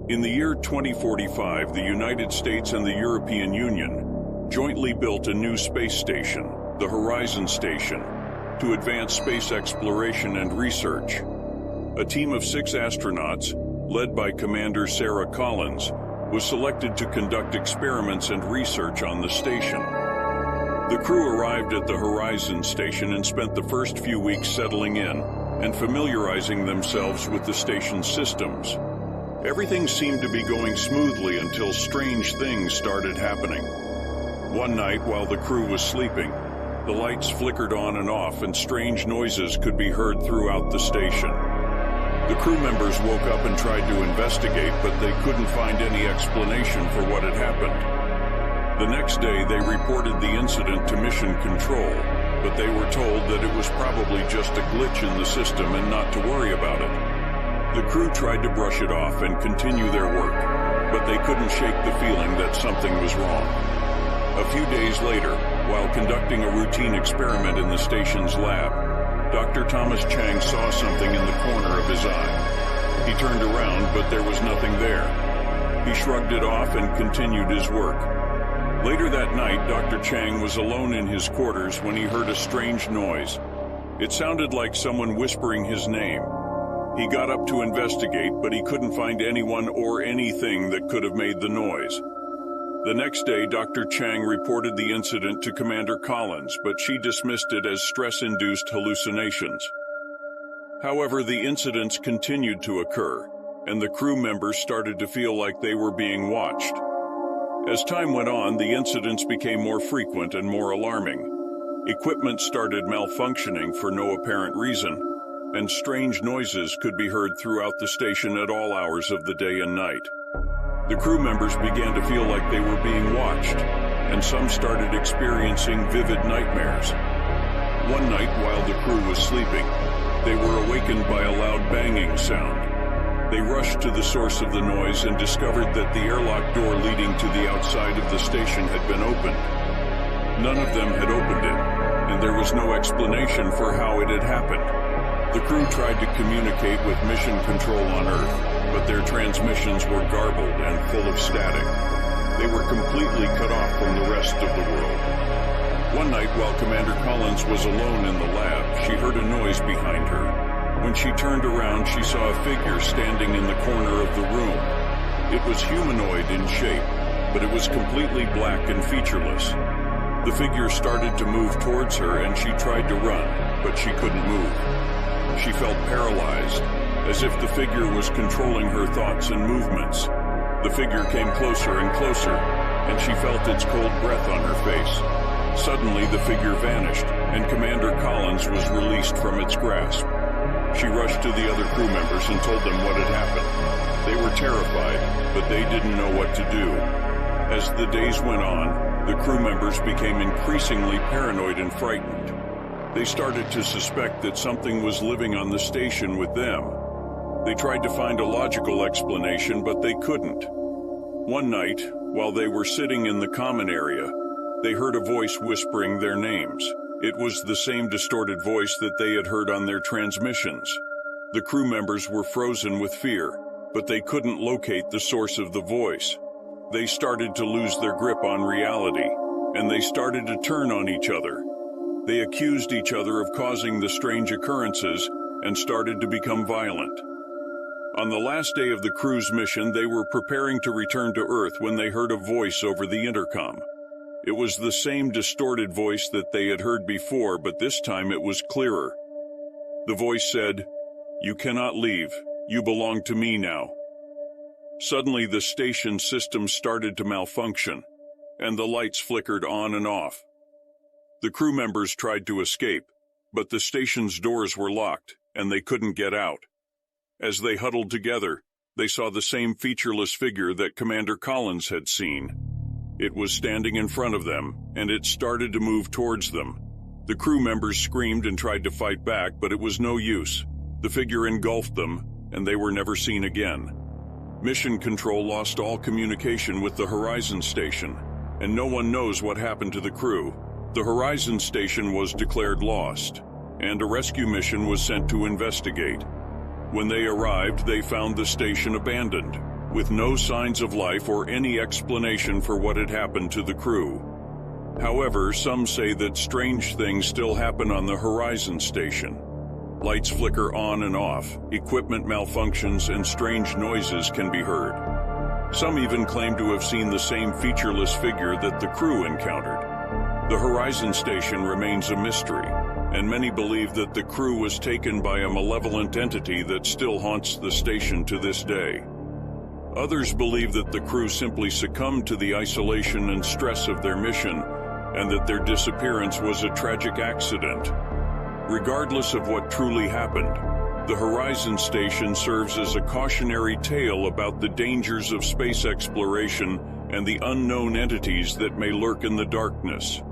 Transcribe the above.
In the year 2045, the United States and the European Union jointly built a new space station, the Horizon Station, to advance space exploration and research. A team of 6 astronauts, led by Commander Sarah Collins, was selected to conduct experiments and research on the station. The crew arrived at the Horizon Station and spent the first few weeks settling in and familiarizing themselves with the station's systems. Everything seemed to be going smoothly until strange things started happening. One night, while the crew was sleeping, the lights flickered on and off and strange noises could be heard throughout the station. The crew members woke up and tried to investigate, but they couldn't find any explanation for what had happened. The next day, they reported the incident to Mission Control, but they were told that it was probably just a glitch in the system and not to worry about it. The crew tried to brush it off and continue their work, but they couldn't shake the feeling that something was wrong. A few days later, while conducting a routine experiment in the station's lab, Dr. Thomas Chang saw something in the corner of his eye. He turned around, but there was nothing there. He shrugged it off and continued his work. Later that night, Dr. Chang was alone in his quarters when he heard a strange noise. It sounded like someone whispering his name. He got up to investigate, but he couldn't find anyone or anything that could have made the noise. The next day, Dr. Chang reported the incident to Commander Collins, but she dismissed it as stress-induced hallucinations. However, the incidents continued to occur, and the crew members started to feel like they were being watched. As time went on, the incidents became more frequent and more alarming. Equipment started malfunctioning for no apparent reason, and strange noises could be heard throughout the station at all hours of the day and night. The crew members began to feel like they were being watched, and some started experiencing vivid nightmares. One night, while the crew was sleeping, they were awakened by a loud banging sound. They rushed to the source of the noise and discovered that the airlock door leading to the outside of the station had been opened. None of them had opened it, and there was no explanation for how it had happened. The crew tried to communicate with Mission Control on Earth, but their transmissions were garbled and full of static. They were completely cut off from the rest of the world. One night, while Commander Collins was alone in the lab, she heard a noise behind her. When she turned around, she saw a figure standing in the corner of the room. It was humanoid in shape, but it was completely black and featureless. The figure started to move towards her, and she tried to run, but she couldn't move. She felt paralyzed, as if the figure was controlling her thoughts and movements. The figure came closer and closer, and she felt its cold breath on her face. Suddenly, the figure vanished, and Commander Collins was released from its grasp. She rushed to the other crew members and told them what had happened. They were terrified, but they didn't know what to do. As the days went on, the crew members became increasingly paranoid and frightened. They started to suspect that something was living on the station with them. They tried to find a logical explanation, but they couldn't. One night, while they were sitting in the common area, they heard a voice whispering their names. It was the same distorted voice that they had heard on their transmissions. The crew members were frozen with fear, but they couldn't locate the source of the voice. They started to lose their grip on reality, and they started to turn on each other. They accused each other of causing the strange occurrences and started to become violent. On the last day of the crew's mission, they were preparing to return to Earth when they heard a voice over the intercom. It was the same distorted voice that they had heard before, but this time it was clearer. The voice said, "You cannot leave. You belong to me now." Suddenly, the station system started to malfunction, and the lights flickered on and off. The crew members tried to escape, but the station's doors were locked, and they couldn't get out. As they huddled together, they saw the same featureless figure that Commander Collins had seen. It was standing in front of them, and it started to move towards them. The crew members screamed and tried to fight back, but it was no use. The figure engulfed them, and they were never seen again. Mission Control lost all communication with the Horizon Station, and no one knows what happened to the crew. The Horizon Station was declared lost, and a rescue mission was sent to investigate. When they arrived, they found the station abandoned. with no signs of life or any explanation for what had happened to the crew. However, some say that strange things still happen on the Horizon station. Lights flicker on and off, equipment malfunctions, and strange noises can be heard. Some even claim to have seen the same featureless figure that the crew encountered. The Horizon station remains a mystery, and many believe that the crew was taken by a malevolent entity that still haunts the station to this day. Others believe that the crew simply succumbed to the isolation and stress of their mission, and that their disappearance was a tragic accident. Regardless of what truly happened, the Horizon station serves as a cautionary tale about the dangers of space exploration and the unknown entities that may lurk in the darkness.